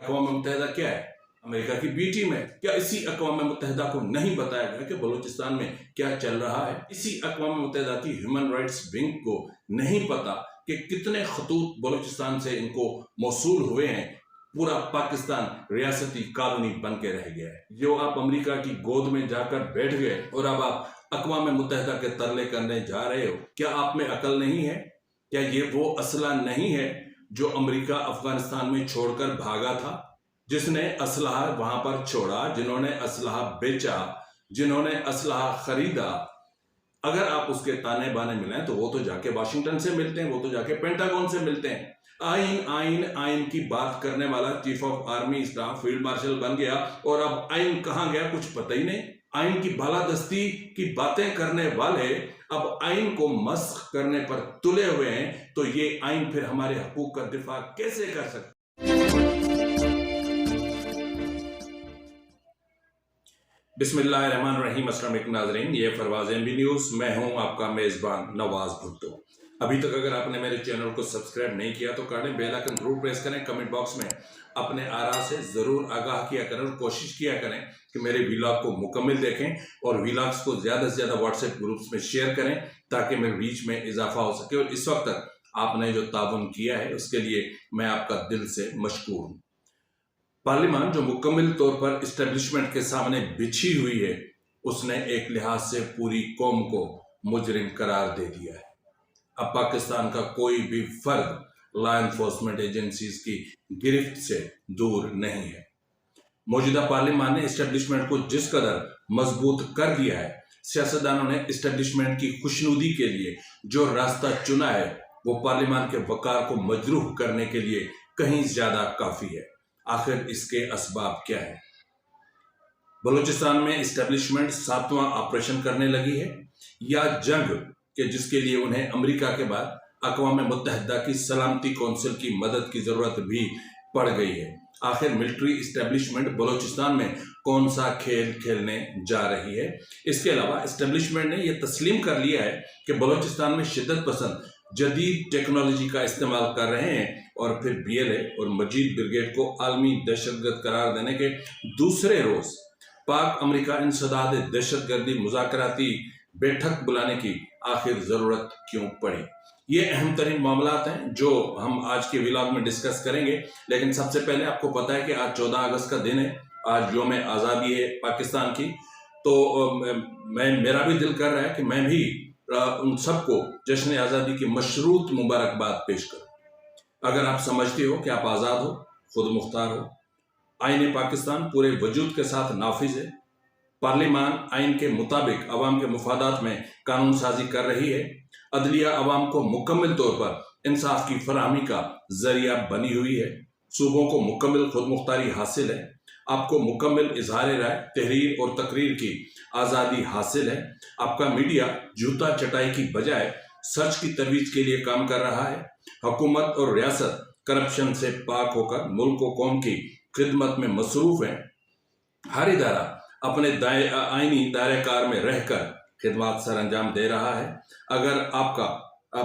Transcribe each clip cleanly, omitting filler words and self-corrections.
अक़वाम मुत्तहिदा क्या है? अमेरिका की बी टीम है। क्या इसी अक़वाम मुत्तहिदा को नहीं बताया गया कि बलूचिस्तान में क्या चल रहा है? इसी अक़वाम मुत्तहिदा की ह्यूमन राइट्स विंग को नहीं पता कि कितने खतूत बलूचिस्तान से इनको मौसूल हुए हैं? पूरा पाकिस्तान रियासती कॉलोनी बन के रह गया है। जो आप अमेरिका की गोद में जाकर बैठ गए और अब आप अक़वाम मुत्तहिदा के तरले करने जा रहे हो। क्या आप में अकल नहीं है? क्या ये वो असला नहीं है जो अमेरिका अफगानिस्तान में छोड़कर भागा था? जिसने असलहा वहां पर छोड़ा, जिन्होंने असलहा बेचा, जिन्होंने असलहा खरीदा, अगर आप उसके ताने बाने मिले तो वो तो जाके वाशिंगटन से मिलते हैं, वो तो जाके पेंटागन से मिलते हैं। आइन आइन आइन की बात करने वाला chief of army staff field marshal बन गया और अब आइन कहां गया कुछ पता ही नहीं। आइन की बालादस्ती की बातें करने वाले अब आइन को मस्ख करने पर तुले हुए हैं, तो ये आइन फिर हमारे हकूक का दिफा कैसे कर सकते? बिस्मिल्लाहिर्रहमानिर्रहीम। अस्सलाम वालेकुम नाज़रीन, ये फरवाज़ एमबी न्यूज़, मैं हूं आपका मेज़बान नवाज भुट्टो। अभी तक अगर आपने मेरे चैनल को सब्सक्राइब नहीं किया तो कर लें, बेल आइकन जरूर प्रेस करें, कमेंट बॉक्स में अपने आरा से ज़रूर आगाह किया करें और कोशिश किया करें कि मेरे व्लॉग को मुकम्मल देखें और व्लॉग्स को ज़्यादा से ज़्यादा व्हाट्सएप ग्रुप्स में शेयर करें ताकि मेरे रीच में इजाफा हो सके। और इस वक्त तक आपने जो ताउन किया है उसके लिए मैं आपका दिल से मशकूर हूँ। पार्लियामान जो मुकम्मल तौर पर इस्टेब्लिशमेंट के सामने बिछी हुई है, उसने एक लिहाज से पूरी कौम को मुजरिम करार दे दिया है। अब पाकिस्तान का कोई भी फर्द लॉ एनफोर्समेंट एजेंसीज की गिरफ्त से दूर नहीं है। मौजूदा पार्लियामान ने इस्टेब्लिशमेंट को जिस कदर मजबूत कर दिया है, सियासतदानों ने इस्टेब्लिशमेंट की खुशनुदी के लिए जो रास्ता चुना है वो पार्लियामान के वकार को मजरूह करने के लिए कहीं ज्यादा काफी है। आखिर इसके असबाब क्या है? बलूचिस्तान में इस्टेब्लिशमेंट 7वां ऑपरेशन करने लगी है या जंग के जिसके लिए उन्हें अमेरिका के बाद अक़वाम मुत्तहिदा की सलामती कौंसिल की मदद की जरूरत भी पड़ गई है। आखिर मिलिट्री इस्टेब्लिशमेंट बलूचिस्तान में कौन सा खेल खेलने जा रही है? इसके अलावा इस्टेब्लिशमेंट ने यह तस्लीम कर लिया है कि बलूचिस्तान में शिद्दत पसंद जदीद टेक्नोलॉजी का इस्तेमाल कर रहे हैं और फिर BLA और मजीद ब्रिगेड को आलमी दहशतगर्द करार देने के दूसरे रोज पाक अमेरिका इंसदाद दहशतगर्दी मुज़ाकराती बैठक बुलाने की आखिर जरूरत क्यों पड़ी? ये अहम तरीन मामलात हैं जो हम आज के व्लॉग में डिस्कस करेंगे। लेकिन सबसे पहले आपको पता है कि आज 14 अगस्त का दिन है, आज यौम आज़ादी है पाकिस्तान की। तो मेरा भी दिल कर रहा है कि मैं भी उन सबको जश्न आज़ादी की मशरूत मुबारकबाद पेश करूं। अगर आप समझते हो कि आप आज़ाद हो, खुद मुख्तार हो, आईन पाकिस्तान पूरे वजूद के साथ नाफिज है, पार्लियामान आइन के मुताबिक अवाम के मुफादात में कानून साजी कर रही है, अदलिया अवाम को मुकम्मल तौर पर इंसाफ की फराहमी का जरिया बनी हुई है, सूबों को मुकम्मल खुद मुख्तारी हासिल है, आपको मुकम्मल इजहार राय, तहरीर और तकरीर की आज़ादी हासिल है, आपका मीडिया जूता चटाई की बजाय सच की तरवीज के लिए काम कर रहा है, हुकूमत और रियासत करप्शन से पाक होकर मुल्क व कौम की खिदमत में मसरूफ है, हर इदारा अपने आईनी दायरे कार में रहकर खिदमत सर अंजाम दे रहा है। अगर आपका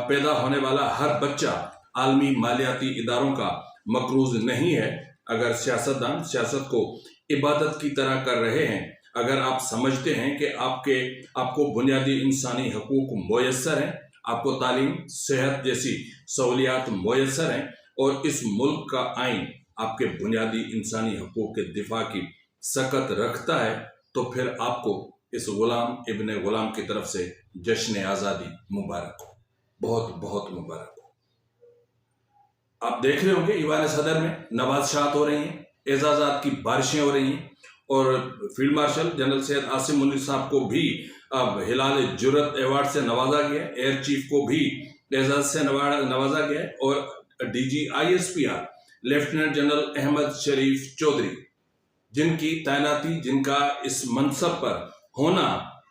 पैदा होने वाला हर बच्चा आलमी मालियाती इदारों का मकरूज नहीं है, अगर सियासतदान सियासत को इबादत की तरह कर रहे हैं, अगर आप समझते हैं कि आपको बुनियादी इंसानी हकूक मुयस्सर हैं, आपको तालीम सेहत जैसी सहूलियात मुयस्सर हैं और इस मुल्क का आइन आपके बुनियादी इंसानी हकूक के दिफा की सकत रखता है, तो फिर आपको इस गुलाम इब्ने गुलाम की तरफ से जश्न आज़ादी मुबारक हो, बहुत बहुत मुबारक हो। आप देख रहे होंगे ईवान सदर में नवाज़शात हो रही हैं, एजाज़ात की बारिशें हो रही हैं और field marshal general Syed Asim Munir साहब को भी अब हिलाल जुर्रत अवार्ड से नवाजा गया, एयर चीफ को भी एजाज से नवाजा गया और DG ISPR lieutenant general Ahmed Sharif Chaudhry, जिनकी तैनाती, जिनका इस मनसब पर होना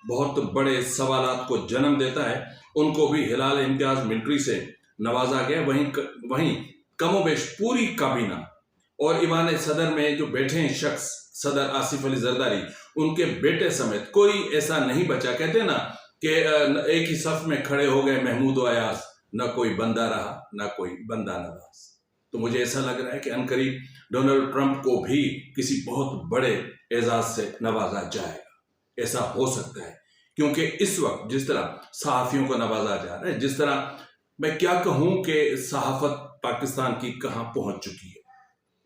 बहुत बड़े सवालात को जन्म देता है, उनको भी हिलाल इम्तियाज मिलिट्री से नवाजा गया। वहीं कमोबेश पूरी काबीना और ईवान सदर में जो बैठे हैं शख्स सदर आसिफ अली जरदारी, उनके बेटे समेत कोई ऐसा नहीं बचा। कहते ना कि एक ही सफ में खड़े हो गए महमूद व अयाज, न कोई बंदा रहा न कोई बंदा नवाज। तो मुझे ऐसा लग रहा है कि अनकरीब डोनाल्ड ट्रंप को भी किसी बहुत बड़े एजाज से नवाजा जाएगा। ऐसा हो सकता है क्योंकि इस वक्त जिस तरह सहाफियों को नवाजा जा रहा है, जिस तरह मैं क्या कहूं कि सहाफत पाकिस्तान की कहां पहुंच चुकी है।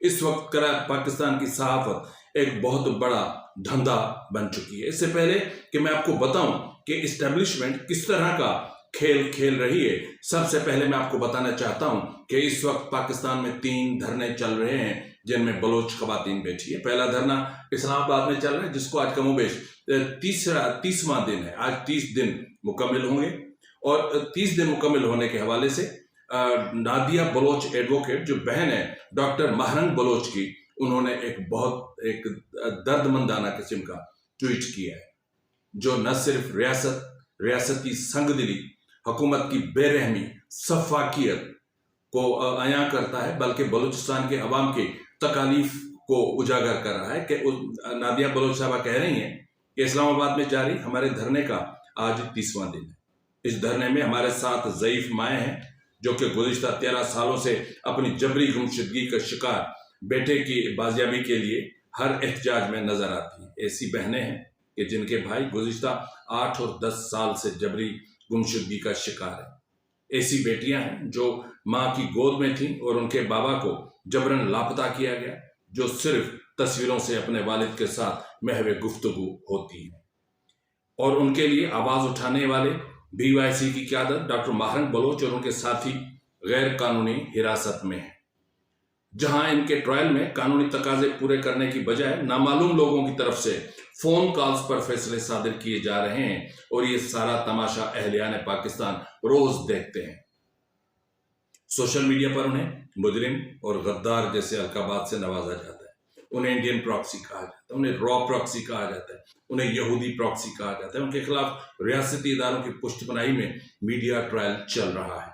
इस वक्त पाकिस्तान की सहाफत एक बहुत बड़ा धंधा बन चुकी है। इससे पहले कि मैं आपको बताऊं कि इस्टेब्लिशमेंट किस तरह का खेल खेल रही है, सबसे पहले मैं आपको बताना चाहता हूं कि इस वक्त पाकिस्तान में 3 धरने चल रहे हैं जिनमें बलोच खवातीन बैठी है। पहला धरना इस्लामाबाद में चल रहा है जिसको आज कमोबेश 30वां दिन है। आज 30 दिन मुकम्मल होंगे और 30 दिन मुकम्मल होने के हवाले से नादिया बलोच एडवोकेट जो बहन है डॉक्टर महरंग बलोच की, उन्होंने एक दर्दमंदाना किस्म का ट्वीट किया है जो न सिर्फ रियासती संगदिली, हुकूमत की बेरहमी, सफाकियत को अया करता है बल्कि बलूचिस्तान के अवाम की तकालीफ को उजागर कर रहा है। कि नादिया बलोच साहबा कह रही हैं कि इस्लामाबाद में जारी हमारे धरने का आज 30वां दिन है। इस धरने में हमारे साथ ज़ईफ माएँ हैं जो कि गुज़िश्ता 13 सालों से अपनी जबरी गुमशुदगी का शिकार बेटे की बाजियाबी के लिए हर एहतजाज में नजर आती हैं। ऐसी बहनें हैं कि जिनके भाई गुज़िश्ता 8 और 10 साल से जबरी गुमशुदगी का शिकार है। ऐसी बेटियां हैं जो माँ की गोद में थीं और उनके बाबा को जबरन लापता किया गया, जो सिर्फ तस्वीरों से अपने वालिद के साथ महवे गुफ्तगू होती है। और उनके लिए आवाज उठाने वाले BYC की क़यादत डॉक्टर महरंग बलोच और उनके साथी गैर कानूनी हिरासत में है, जहां इनके ट्रायल में कानूनी तकाजे पूरे करने की बजाय नामालूम लोगों की तरफ से फोन कॉल्स पर फैसले सादिर किए जा रहे हैं। और ये सारा तमाशा अहलियान पाकिस्तान रोज देखते हैं। सोशल मीडिया पर उन्हें मुजरिम और गद्दार जैसे अलकाबात से नवाजा जाता है। उन्हें इंडियन प्रॉक्सी कहा जाता है, उन्हें रॉ प्रॉक्सी कहा जाता है, उन्हें यहूदी प्रॉक्सी कहा जाता है। उनके खिलाफ रियासती इदारों की पुष्टबनाई में मीडिया ट्रायल चल रहा है।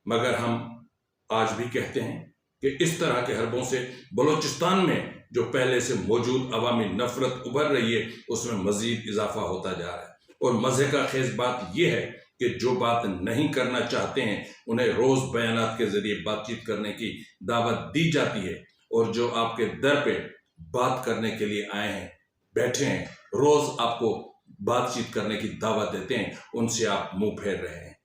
मगर हम आज भी कहते हैं कि इस तरह के हरबों से बलूचिस्तान में जो पहले से मौजूद अवामी नफरत उभर रही है उसमें मजीद इजाफा होता जा रहा है। और मजे का खेज बात यह है कि जो बात नहीं करना चाहते हैं उन्हें रोज बयानात के जरिए बातचीत करने की दावत दी जाती है, और जो आपके दर पे बात करने के लिए आए हैं, बैठे हैं, रोज आपको बातचीत करने की दावत देते हैं, उनसे आप मुंह फेर रहे हैं।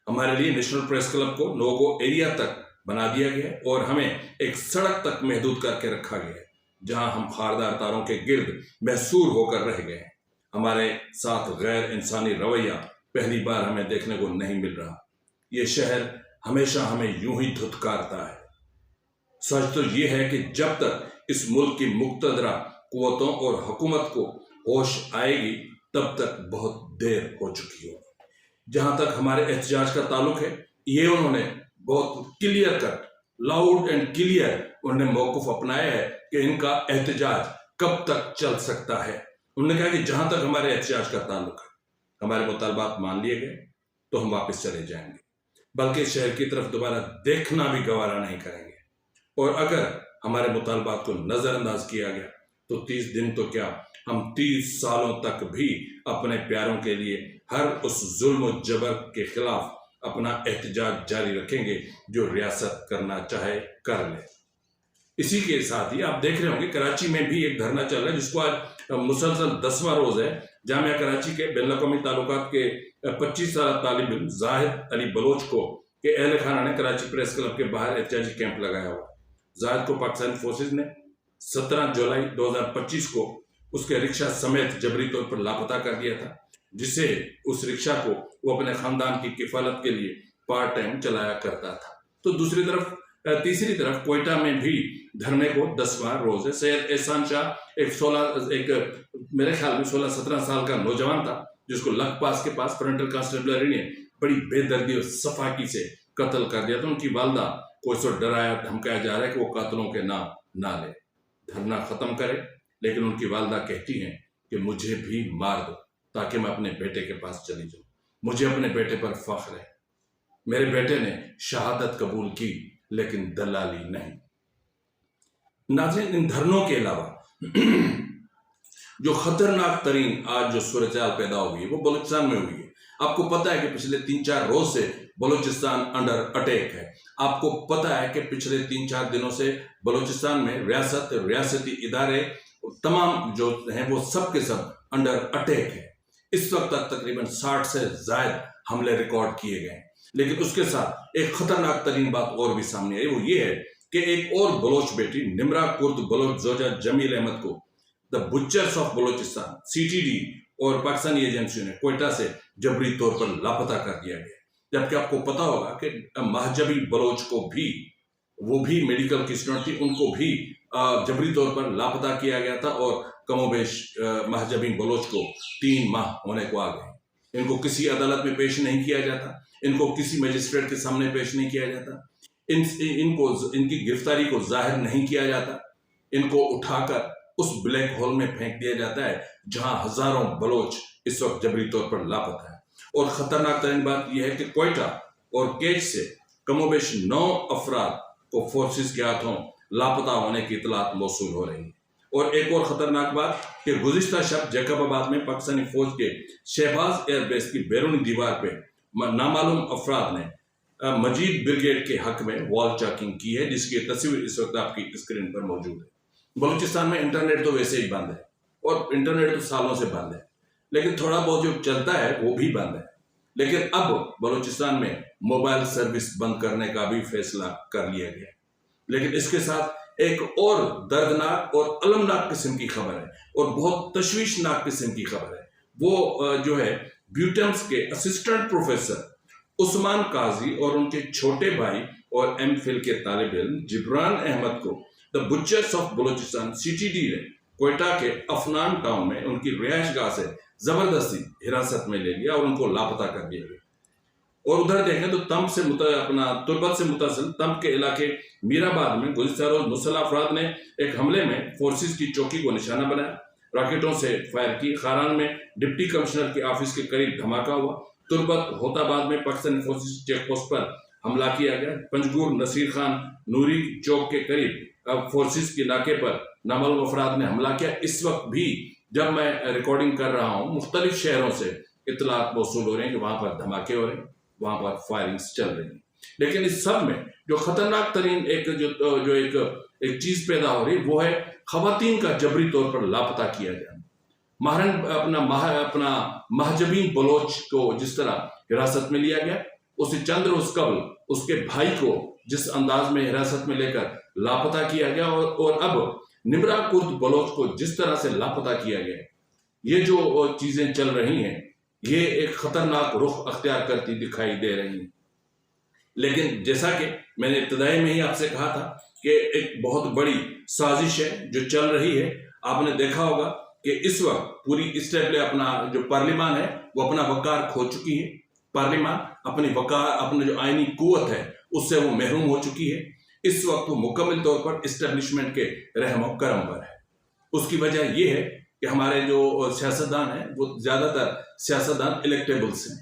हमारे लिए नेशनल प्रेस क्लब को नोगो एरिया तक बना दिया गया और हमें एक सड़क तक महदूद करके रखा गया है जहां हम खारदार तारों के गिर्द महसूर होकर रह गए हैं। हमारे साथ गैर इंसानी रवैया पहली बार हमें देखने को नहीं मिल रहा। ये शहर हमेशा हमें यूं ही धुतकारता है। सच तो ये है कि जब तक इस मुल्क की मुक्तदरा कुव्वतों और हुकूमत को होश आएगी तब तक बहुत देर हो चुकी होगी। जहां तक हमारे एहतजाज का ताल्लुक है, ये उन्होंने बहुत clear cut, loud and clear उन्होंने मौक़िफ़ अपनाया है कि इनका एहतजाज कब तक चल सकता है। उन्होंने कहा कि जहां तक हमारे एहतजाज का ताल्लुक है, हमारे मुतालबात मान लिए गए तो हम वापस चले जाएंगे, बल्कि शहर की तरफ दोबारा देखना भी गवारा नहीं करेंगे। और अगर हमारे मुतालबात को नजरअंदाज किया गया तो 30 दिन तो क्या, हम 30 सालों तक भी अपने प्यारों के लिए हर उस जुल्म और जबर के खिलाफ अपना एहतजाज जारी रखेंगे जो रियासत करना चाहे कर ले। इसी के साथ ही आप देख रहे होंगे कराची में भी एक धरना चल रहा है जिसको आज मुसलसल 10वां रोज है। जामिया कराची के बैनुल अक़वामी ताल्लुकात के 25 साल तालिब इल्म जाहिद अली बलोच को के अहल खाना ने कराची प्रेस क्लब के बाहर एहतजाजी कैंप लगाया हुआ। जाहिद को पाकिस्तानी फोर्सेज ने 17 जुलाई 2025 को उसके रिक्शा समेत जबरी तौर पर लापता कर दिया था, जिसे उस रिक्शा को वो अपने खानदान की किफालत के लिए पार्ट टाइम चलाया करता था। तो तीसरी तरफ कोयटा में भी धरने को 10वां रोज है। सैयद एहसान शाह एक मेरे ख्याल में 16-17 साल का नौजवान था जिसको लखपास के पास फ्रंटल कांस्टेबलरी ने बड़ी बेदर्दी और सफाकी से कत्ल कर दिया था। उनकी वालदा को इस डराया धमकाया जा रहा है कि वो कातलों के नाम ना ले, धरना खत्म करे। लेकिन उनकी वालदा कहती हैं कि मुझे भी मार दो ताकि मैं अपने बेटे के पास चली जाऊं, मुझे अपने बेटे पर फख्र है। मेरे बेटे ने शहादत कबूल की लेकिन दलाली नहीं। नाज़रीन, इन धरनों के अलावा जो खतरनाक तरीन आज जो सूरत पैदा हुई है वो बलूचिस्तान में हुई है। आपको पता है कि पिछले 3-4 रोज से बलूचिस्तान अंडर अटैक है। आपको पता है कि पिछले 3-4 दिनों से बलूचिस्तान में रियासती इदारे तमाम जो हैं वो सब के सब अंडर अटैक है। इस वक्त तक तकरीबन 60 से ज्यादा हमले रिकॉर्ड किए गए। लेकिन उसके साथ एक खतरनाक तरीन बात और भी सामने आई, वो ये है कि एक और बलोच बेटी निम्रा कुर्द बलोच जोजा जमील अहमद को the butchers of Balochistan CTD और पाकिस्तानी एजेंसियों ने क्वेटा से जबरी तौर पर लापता कर दिया गया। जबकि आपको पता होगा कि महजबी बलोच को भी, वो भी मेडिकल की स्टूडेंट थी, उनको भी जबरी तौर पर लापता किया गया था और कमोबेश महजबी बलोच को 3 माह होने को आ गए। इनको किसी अदालत में पेश नहीं किया जाता, इनको किसी मजिस्ट्रेट के सामने पेश नहीं किया जाता, इनकी गिरफ्तारी को जाहिर नहीं किया जाता, इनको उठाकर उस ब्लैक होल में फेंक दिया जाता है जहां हजारों बलोच इस वक्त जबरी तौर पर लापता है। और खतरनाक तरीन बात यह है कि क्वेटा और केज से कमोबेश 9 अफराद को फोर्सेस के हाथों लापता होने की इतलात मौसूल हो रही है। और एक और खतरनाक बात कि गुज़िश्ता शब जैकबाबाद में पाकिस्तानी फौज के शहबाज एयरबेस की बैरूनी दीवार पे नामालूम अफराद ने मजीद ब्रिगेड के हक में वॉल चैकिंग की है, जिसकी तस्वीर इस वक्त आपकी स्क्रीन पर मौजूद है। बलूचिस्तान में इंटरनेट तो वैसे ही बंद है और इंटरनेट तो सालों से बंद है, लेकिन थोड़ा बहुत जो चलता है वो भी बंद है। लेकिन अब बलूचिस्तान में मोबाइल सर्विस बंद करने का भी फैसला कर लिया गया। लेकिन इसके साथ एक और दर्दनाक और अलमनाक किस्म की खबर है और बहुत तशवीशनाक किस्म की खबर है। वो जो है ब्यूटम्स के असिस्टेंट प्रोफेसर उस्मान काजी और उनके छोटे भाई और MPhil के तालिब इल्म जिब्रान अहमद को the butchers of Balochistan CTD ने क्वेटा के अफनान टाउन में उनकी रिहायशगाह से जबरदस्ती हिरासत में ले लिया और उनको लापता कर दिया गया। और उधर देखें तो तंब से तुर्बत से मुतसिल तंब के इलाके मीराबाद में गुज़िश्ता रोज मुसल्लह अफराद ने एक हमले में फोर्सेस की चौकी को निशाना बनाया, रॉकेटों से फायर की। खारान में डिप्टी कमिश्नर के ऑफिस के करीब धमाका हुआ। तुर्बत होताबाद में पाकिस्तानी फोर्सेस चेक पोस्ट पर हमला किया गया। पंजगुर नसीर खान नूरी चौक के करीब फोर्सेस के नाके पर नामालूम अफराद ने हमला किया। इस वक्त भी जब मैं रिकॉर्डिंग कर रहा हूँ मुख्तलिफ शहरों से इतलात मौसूल हो रहे हैं कि वहां पर धमाके हो रहे हैं, वहां पर फायरिंग्स चल रही हैं। लेकिन इस सब में जो खतरनाक तरीन एक चीज पैदा हो रही वो है खवातीन का जबरी तौर पर लापता किया जाना। अपना महजबीन बलोच को जिस तरह हिरासत में लिया गया, उसे चंद रोज कबल उसके भाई को जिस अंदाज में हिरासत में लेकर लापता किया गया और अब निम्रा कुर्द बलोच को जिस तरह से लापता किया गया, ये जो चीजें चल रही हैं ये एक खतरनाक रुख अख्तियार करती दिखाई दे रही हैं। लेकिन जैसा कि मैंने इब्तिदाई में ही आपसे कहा था कि एक बहुत बड़ी साजिश है जो चल रही है। आपने देखा होगा कि इस वक्त पूरी अपना जो पार्लियामान है वो अपना वकार खो चुकी है। पार्लियामान अपने जो आईनी कुव्वत है उससे वो महरूम हो चुकी है। इस वक्त वो मुकम्मल तौर पर इस्टेब्लिशमेंट के रहमो करम पर है। उसकी वजह यह है कि हमारे जो सियासतदान हैं वो ज्यादातर सियासतदान इलेक्टेबल्स हैं।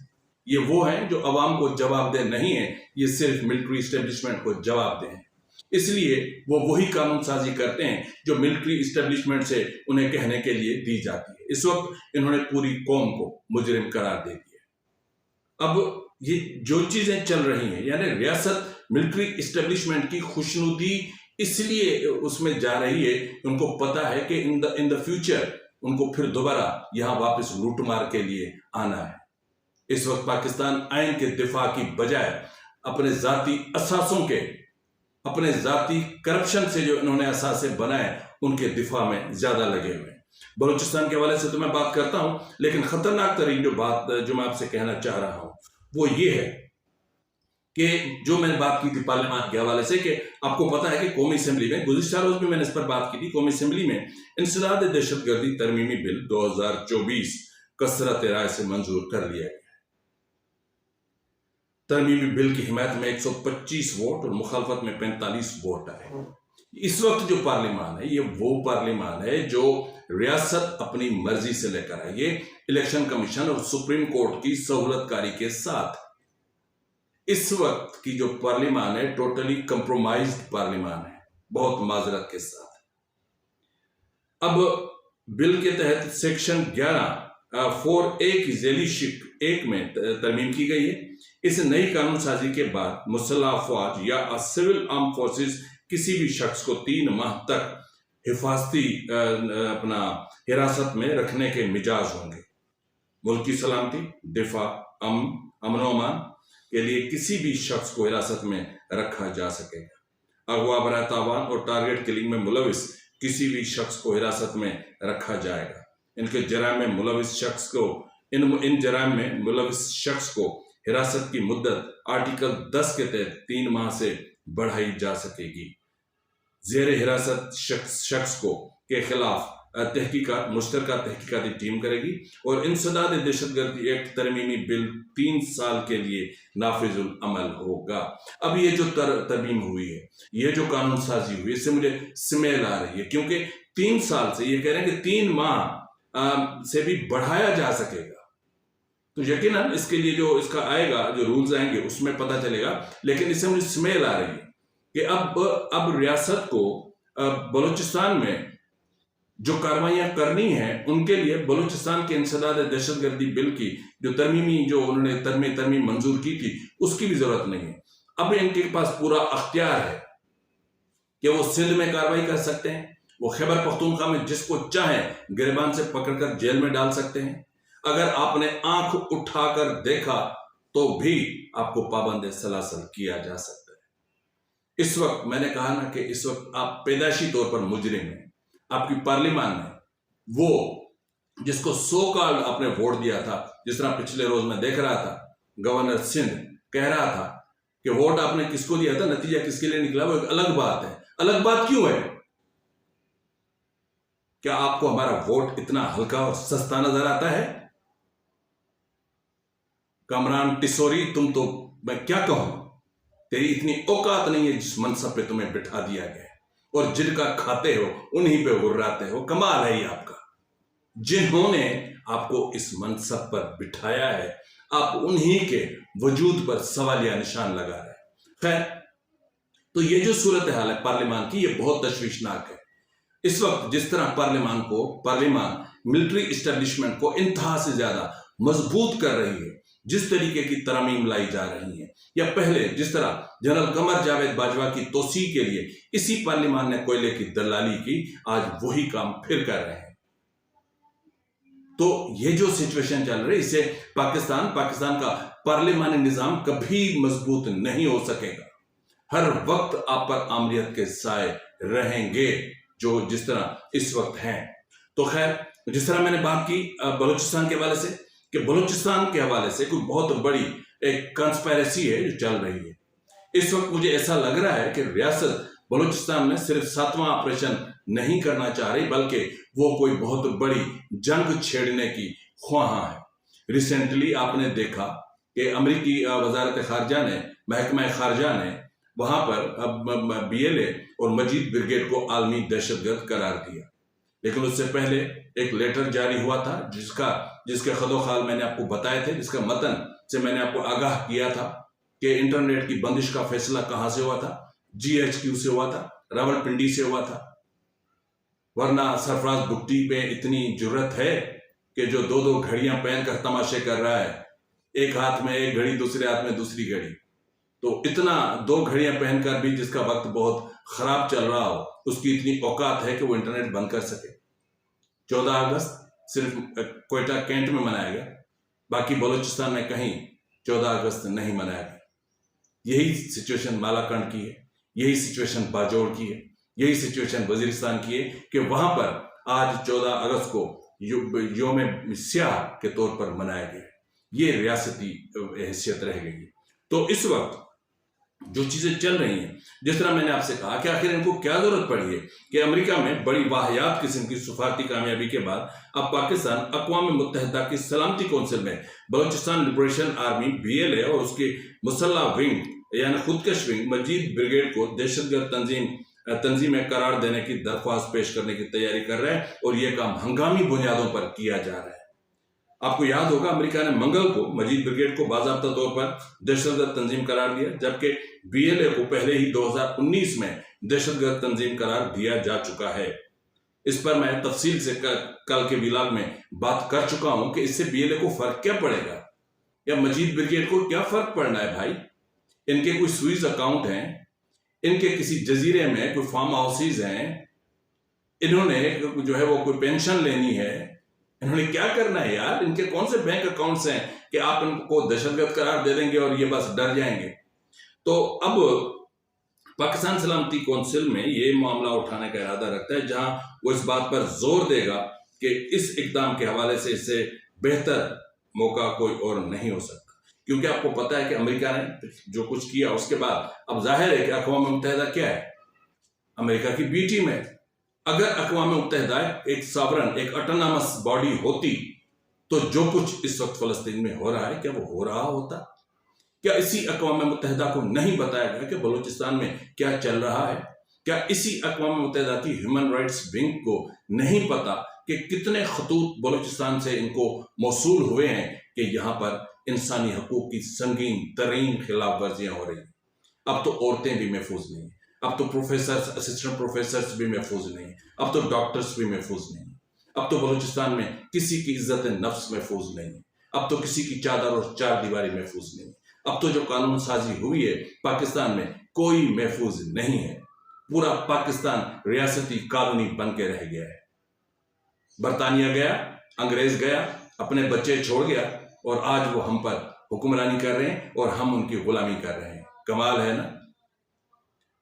ये वो हैं जो अवाम को जवाबदेह नहीं है, ये सिर्फ मिलिट्री इस्टेब्लिशमेंट को जवाबदेह हैं। इसलिए वो वही कानून साजी करते हैं जो मिलिट्री इस्टेब्लिशमेंट से उन्हें कहने के लिए दी जाती है। इस वक्त इन्होंने पूरी कौम को मुजरिम करार दे दिया। अब ये जो चीजें चल रही हैं, यानी रियासत मिलिट्री इस्टेब्लिशमेंट की खुशनुदी इसलिए उसमें जा रही है, उनको पता है कि इन द फ्यूचर उनको फिर दोबारा यहाँ वापस लूटमार के लिए आना है। इस वक्त पाकिस्तान आइन के दिफा की बजाय अपने जाती असासों के, अपने जाती करप्शन से जो इन्होंने असासे बनाए उनके दिफा में ज्यादा लगे हुए हैं। बलूचिस्तान के हवाले से तो मैं बात करता हूं, लेकिन खतरनाक तरीन जो मैं आपसे कहना चाह रहा हूं वो ये है कि जो मैंने बात की थी पार्लियामान के हवाले से, कि आपको पता है कि कौमी असेंबली में गुज़िश्ता रोज भी मैंने इस पर बात की थी, कौमी असेंबली में इंसदाद दहशतगर्दी तरमीमी बिल 2024 कसरत राय से मंजूर कर लिया गया। तरमीमी बिल की हिमायत में 125 वोट और मुखालफत में 45 वोट आए। इस वक्त जो पार्लियामान है ये वो पार्लियामान है जो रियासत अपनी मर्जी से लेकर आई। ये इलेक्शन कमीशन और सुप्रीम कोर्ट की सहूलतकारी के साथ इस वक्त की जो पार्लियामान है टोटली कंप्रोमाइज्ड पार्लियामान है, बहुत माजरत के साथ। अब बिल के तहत सेक्शन 11 4A की झेली शिक 2001 में तरमीम की गई है। इस नई कानून साजी के बाद मुसल्लह अफवाज या सिविल आर्म फोर्सेस किसी भी शख्स को 3 माह तक हिफाजती हिरासत में रखने के मिजाज होंगे। मुल्क की सलामती, दिफा, अमन व अमान के लिए किसी भी शख्स को हिरासत में रखा जा सकेगा। अगवा, बराए तावान और टारगेट किलिंग में मुलविस किसी भी शख्स को हिरासत में रखा जाएगा। इनके जराम में मुलविस शख्स को इन जराम में मुलविस शख्स को हिरासत की मुद्दत आर्टिकल 10 के तहत 3 माह से बढ़ाई जा सकेगी। जेर हिरासत शख्स को के खिलाफ तहकीकात मुश्तरका तहकीकाती टीम करेगी और इंसदाद दहशतगर्दी एक्ट तरमीमी बिल 3 साल के लिए नाफिजुल अमल होगा। अब ये जो तरमीम हुई है, ये जो कानून साजी हुई है, इससे मुझे स्मेल आ रही है, क्योंकि 3 साल से ये कह रहे हैं कि 3 माह से भी बढ़ाया जा सकेगा। तो यकीनन इसके लिए जो इसका आएगा, जो रूल्स आएंगे उसमें पता चलेगा। लेकिन इससे मुझे स्मेल आ रही है कि अब रियासत को बलूचिस्तान में जो कार्रवाइयां करनी है उनके लिए बलूचिस्तान के इंसदाद दहशतगर्दी बिल की जो जो उन्होंने तरमीम मंजूर की थी उसकी भी जरूरत नहीं है। अब इनके पास पूरा अख्तियार है कि वो सिंध में कार्रवाई कर सकते हैं, वो खैबर पख्तूनख्वा में जिसको चाहे गिरबान से पकड़कर जेल में डाल सकते हैं। अगर आपने आंख उठाकर देखा तो भी आपको पाबंद सलासल किया जा सकता है। इस वक्त मैंने कहा ना कि इस वक्त आप पैदाशी तौर पर मुजरिम हैं। आपकी पार्लियामान में वो जिसको 100 काल आपने वोट दिया था, जिस तरह पिछले रोज मैं देख रहा था गवर्नर सिंध कह रहा था कि वोट आपने किसको दिया था, नतीजा किसके लिए निकला वो एक अलग बात है। अलग बात क्यों है? क्या आपको हमारा वोट इतना हल्का और सस्ता नजर आता है? कमरान टिसोरी, तुम तो मैं क्या कहूं, तेरी इतनी औकात नहीं है जिस मनसब पे तुम्हें बिठा दिया गया और जिनका खाते हो उन्हीं पे गुर्राते हो। कमाल है ये आपका। जिन्होंने आपको इस मनसब पर बिठाया है आप उन्हीं के वजूद पर सवालिया निशान लगा रहे हैं। खैर, तो ये जो सूरत हाल है पार्लियामान की, ये बहुत तशवीशनाक है। इस वक्त जिस तरह पार्लियामान मिलिट्री इस्टेब्लिशमेंट को इंतहा से ज्यादा मजबूत कर रही है, जिस तरीके की तरमीम लाई जा रही है, या पहले जिस तरह जनरल कमर जावेद बाजवा की तोसी के लिए इसी पार्लियामान ने कोयले की दलाली की, आज वही काम फिर कर रहे हैं। तो ये जो सिचुएशन चल रही है, इससे पाकिस्तान का पार्लियामानी निजाम कभी मजबूत नहीं हो सकेगा। हर वक्त आप पर आमरीत के साए रहेंगे जो जिस तरह इस वक्त हैं। तो खैर, जिस तरह मैंने बात की बलूचिस्तान के हवाले से, कि बलूचिस्तान के हवाले से कोई बहुत बड़ी एक कंस्पायरेसी है जो चल रही है। इस वक्त मुझे ऐसा लग रहा है कि रियासत बलूचिस्तान में सिर्फ 7वां ऑपरेशन नहीं करना चाह रही, बल्कि वो कोई बहुत बड़ी जंग छेड़ने की ख्वाहां है। रिसेंटली आपने देखा कि अमेरिकी वजारत खारजा ने, महकमा खारजा ने वहां पर BLA और मजीद ब्रिगेड को आलमी दहशतगर्द करार दिया। लेकिन उससे पहले एक लेटर जारी हुआ था जिसके खदोखाल मैंने आपको बताए थे, जिसका मतन से मैंने आपको आगाह किया था कि इंटरनेट की बंदिश का फैसला कहां से हुआ था, GHQ से हुआ था, रावलपिंडी से हुआ था। वरना सरफराज भुट्टी पे इतनी जुर्रत है कि जो 2-2 घड़ियां पहनकर तमाशे कर रहा है, एक हाथ में एक घड़ी, दूसरे हाथ में दूसरी घड़ी। तो इतना 2 घड़ियां पहनकर भी जिसका वक्त बहुत खराब चल रहा हो, उसकी इतनी औकात है कि वो इंटरनेट बंद कर सके। 14 अगस्त सिर्फ क्वेटा कैंट में मनाया गया, बाकी बलूचिस्तान में कहीं 14 अगस्त नहीं मनाया गया। यही सिचुएशन मालाकंड की है, यही सिचुएशन बाजोड़ की है, यही सिचुएशन वजीरिस्तान की है कि वहां पर आज 14 अगस्त को योम स्याह के तौर पर मनाया गया। ये रियासती हैसियत रह गई है। तो इस वक्त जो चीजें चल रही हैं, जिस तरह मैंने आपसे कहा कि आखिर इनको क्या जरूरत पड़ी है कि अमेरिका में बड़ी वाहियात किस्म की सफारती कामयाबी के बाद अब पाकिस्तान अक़वाम मुत्तहिदा की सलामती कौंसिल में बलूचिस्तान लिबरेशन आर्मी BLA और उसके मुसल्लह विंग यानी खुदकश विंग मजीद ब्रिगेड को दहशतगर्द तंजीमें करार देने की दरख्वास्त पेश करने की तैयारी कर रहे हैं और यह काम हंगामी बुनियादों पर किया जा रहा है। आपको याद होगा अमेरिका ने मंगल को मजीद ब्रिगेड को बाज़ाब्ता तौर पर दहशतगर्द तंजीम करार दिया, जबकि BLA को पहले ही 2019 में दहशतगर्द तंजीम करार दिया जा चुका है। इस पर मैं तफसील से कल के व्लॉग में बात कर चुका हूं कि इससे BLA को फर्क क्या पड़ेगा। या मजीद ब्रिगेड को क्या फर्क पड़ना है भाई? इनके कोई स्विस अकाउंट हैं, इनके किसी जजीरे में कोई फार्म हाउसेज हैं, इन्होंने जो है वो कोई पेंशन लेनी है, इन्होंने क्या करना है यार? इनके कौन से बैंक अकाउंट्स हैं कि आप इनको दहशतगर्द करार दे देंगे और ये बस डर जाएंगे? तो अब पाकिस्तान सलामती कौंसिल में ये मामला उठाने का इरादा रखता है, जहां वो इस बात पर जोर देगा कि इस इकदाम के हवाले से इससे बेहतर मौका कोई और नहीं हो सकता। क्योंकि आपको पता है कि अमेरिका ने जो कुछ किया उसके बाद अब जाहिर है कि अक़वाम मुत्तहिदा क्या है? अमेरिका की बी टीम है। अगर अक़वाम मुत्तहिदा एक सॉवरन, एक ऑटोनॉमस बॉडी होती तो जो कुछ इस वक्त फ़लस्तीन में हो रहा है, क्या वो हो रहा होता? क्या इसी अक़वाम मुत्तहिदा को नहीं बताया गया कि बलूचिस्तान में क्या चल रहा है? क्या इसी अक़वाम मुत्तहिदा की ह्यूमन राइट्स विंग को नहीं पता कि कितने खतूत बलूचिस्तान से इनको मौसूल हुए हैं कि यहाँ पर इंसानी हकूक की संगीन तरीन खिलाफ वर्जियाँ हो रही हैं? अब तो औरतें भी महफूज नहीं, अब तो प्रोफेसर्स, असिस्टेंट प्रोफेसर्स भी महफूज नहीं, अब तो डॉक्टर्स भी महफूज नहीं, अब तो बलूचिस्तान में किसी की इज्जत नफ्स महफूज नहीं, अब तो किसी की चादर और चार दीवारी महफूज नहीं, अब तो जो कानून साजी हुई है पाकिस्तान में कोई महफूज नहीं है। पूरा पाकिस्तान रियासती कॉलोनी बन के रह गया है। बरतानिया गया, अंग्रेज गया, अपने बच्चे छोड़ गया और आज वो हम पर हुक्मरानी कर रहे हैं और हम उनकी गुलामी कर रहे हैं। कमाल है ना?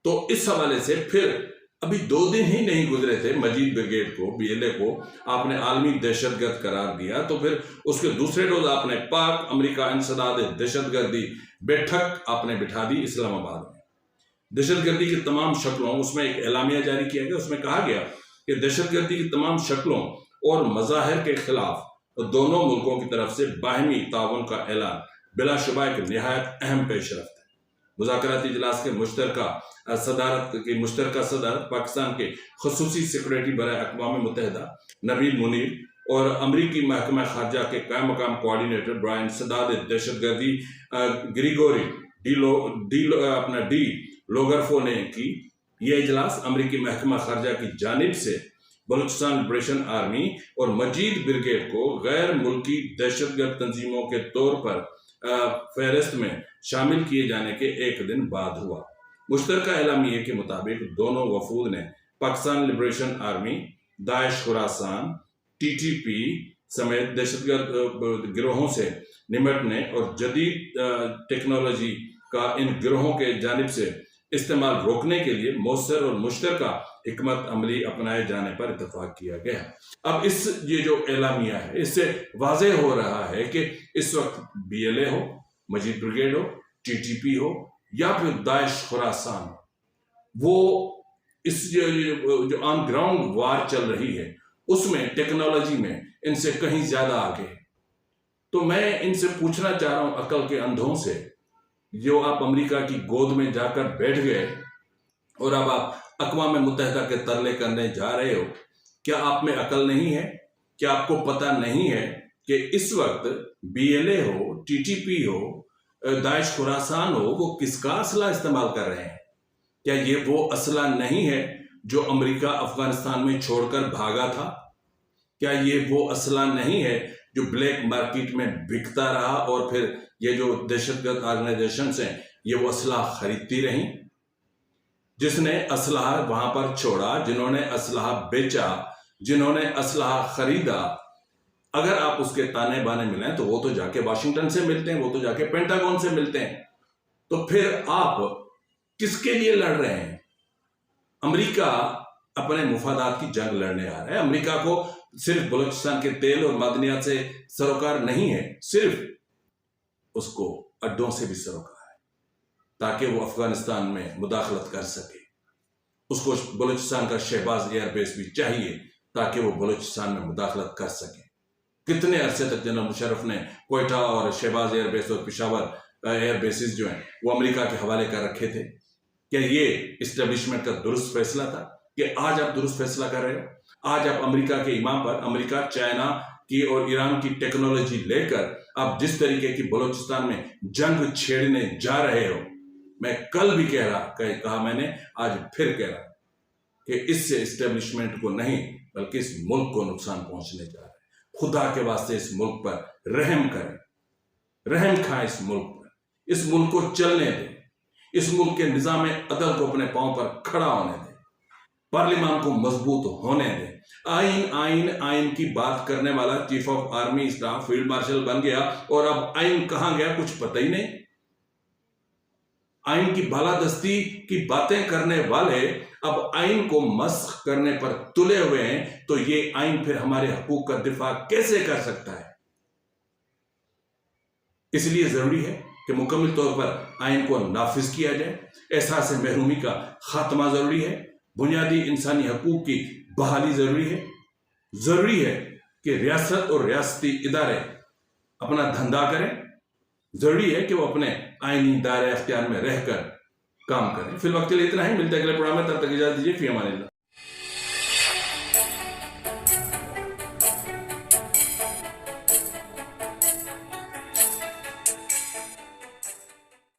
तो इस हवाले से फिर अभी 2 दिन ही नहीं गुजरे थे, मजीद ब्रिगेड को, बीएलए को आपने आलमी दहशतगर्द करार दिया, तो फिर उसके दूसरे रोज आपने पाक अमेरिका इंसदाद दहशतगर्दी बैठक आपने बिठा दी इस्लामाबाद में। दहशतगर्दी की तमाम शक्लों, उसमें एक एलामिया जारी किया गया, उसमें कहा गया कि दहशतगर्दी की तमाम शक्लों और मज़ाहिर के खिलाफ दोनों मुल्कों की तरफ से बाहमी ताउन का ऐलान बिलाशुबा एक निहायत अहम पेशरफ्त है। मुज़ाकराती इजलास के मुश्तरका सदर पाकिस्तान के खसूसी सेक्रेटरी बराए अक़वाम मुत्तहिदा नबील मुनीर और अमरीकी महकमा खारजा के कायम मकाम कोऑर्डिनेटर ब्रायन सदाद दहशतगर्दी ग्रिगोरी डी लोगरफो ने की। यह इजलास अमरीकी महकमा खारजा की जानिब से बलूचिस्तान लिबरेशन आर्मी और मजीद ब्रिगेड को गैर मुल्की दहशतगर्द तंजीमों के तौर पर फहरिस्त में शामिल किए जाने के एक दिन बाद हुआ। मुश्तरका एलामिये के मुताबिक दोनों वफूद ने Pakistan liberation army, Daesh Khorasan, TTP समेत दहशतगर्द गिरोहों से निमटने और जदीद टेक्नोलॉजी का इन गिरोहों के जानिब से इस्तेमाल रोकने के लिए मौसर और मुश्तरका हिकमत अमली अपनाए जाने पर इत्तफाक किया गया। अब ये जो एलामिया है, इससे वाज़ेह हो रहा है कि इस वक्त बीएलए हो, मजीद ब्रिगेड हो, टीटीपी हो या फिर दाइश खुरासान, वो इस जो ऑन ग्राउंड वार चल रही है उसमें टेक्नोलॉजी में इनसे कहीं ज्यादा आगे। तो मैं इनसे पूछना चाह रहा हूं, अकल के अंधों से, जो आप अमेरिका की गोद में जाकर बैठ गए और अब आप अक़वाम मुत्तहिदा के तरले करने जा रहे हो, क्या आप में अकल नहीं है? क्या आपको पता नहीं है कि इस वक्त बीएलए हो, टीटीपी हो, दाइश खुरासान हो, वो किसका असला इस्तेमाल कर रहे हैं? क्या ये वो असला नहीं है जो अमेरिका अफगानिस्तान में छोड़कर भागा था? क्या ये वो असला नहीं है जो ब्लैक मार्केट में बिकता रहा और फिर ये जो दहशतगर्द ऑर्गेनाइजेशन हैं ये वो असला खरीदती रही? जिसने असलहा वहां पर छोड़ा, जिन्होंने असलहा बेचा, जिन्होंने असलहा खरीदा, अगर आप उसके ताने बाने मिलें तो वो तो जाके वाशिंगटन से मिलते हैं, वो तो जाके पेंटागन से मिलते हैं। तो फिर आप किसके लिए लड़ रहे हैं? अमेरिका अपने मुफादात की जंग लड़ने आ रहा है। अमेरिका को सिर्फ बलूचिस्तान के तेल और मादनियात से सरोकार नहीं है, सिर्फ उसको अड्डों से भी सरोकार है, ताकि वो अफगानिस्तान में मुदाखलत कर सके। उसको बलूचिस्तान का शहबाज एयरबेस भी चाहिए ताकि वो बलूचिस्तान में मुदाखलत कर सके। कितने अरसे तक जनरल मुशर्रफ ने कोयटा और शहबाज एयरबेस और पेशावर एयरबेसिस जो हैं वो अमेरिका के हवाले कर रखे थे? क्या ये इस्टेब्लिशमेंट का दुरुस्त फैसला था कि आज आप दुरुस्त फैसला कर रहे हो? आज आप अमेरिका के इमाम पर अमेरिका, चाइना की और ईरान की टेक्नोलॉजी लेकर आप जिस तरीके की बलूचिस्तान में जंग छेड़ने जा रहे हो, मैं कल भी कहा मैंने, आज फिर कह रहा कि इससे इस्टेब्लिशमेंट को नहीं बल्कि इस मुल्क को नुकसान पहुंचने जा रहा है। खुदा के वास्ते इस मुल्क पर रहम करें, रहम खाएं इस मुल्क पर, इस मुल्क को चलने दें, इस मुल्क के निजाम अदल को अपने पांव पर खड़ा होने दें, पार्लियामान को मजबूत होने दें। आइन आइन आइन की बात करने वाला chief of army staff field marshal बन गया और अब आइन कहां गया कुछ पता ही नहीं। आइन की बालादस्ती की बातें करने वाले अब आइन को मस्ख करने पर तुले हुए हैं, तो ये आइन फिर हमारे हकूक का दिफा कैसे कर सकता है? इसलिए जरूरी है कि मुकम्मल तौर पर आइन को नाफिज किया जाए। एहसास महरूमी का खात्मा जरूरी है। बुनियादी इंसानी हकूक की बहाली जरूरी है। जरूरी है कि रियासत और रियासती इदारे अपना धंधा करें। जरूरी है कि वो अपने आईनी दायरे अख्तियार में रहकर काम करें। फिल वक्त के लिए इतना ही, मिलते हैं अगले प्रोग्राम में, तब तक इजाजत दीजिए। फी अमानिल्लाह।